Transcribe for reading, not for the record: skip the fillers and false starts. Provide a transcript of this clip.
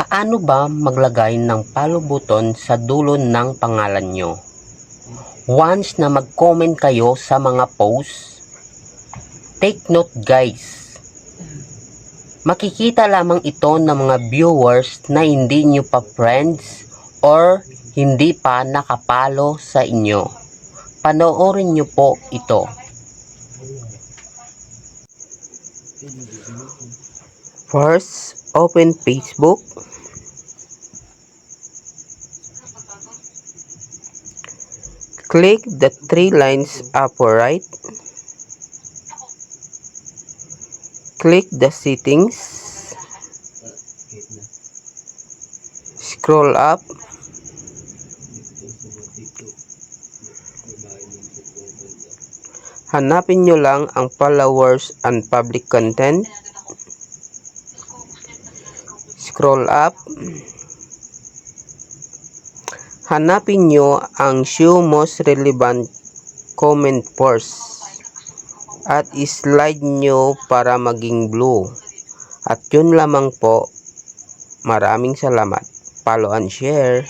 Paano ba maglagay ng follow button sa dulo ng pangalan nyo? Once na mag-comment kayo sa mga post, take note guys, makikita lamang ito ng mga viewers na hindi nyo pa friends or hindi pa nakapalo sa inyo. Panoorin nyo po ito. First, open Facebook. Click the three lines upper right. Click the settings. Scroll up. Hanapin nyo lang ang followers and public content. Scroll up. Hanapin nyo ang show most relevant comment first at slide nyo para maging blue. At yun lamang po. Maraming salamat. Follow and share.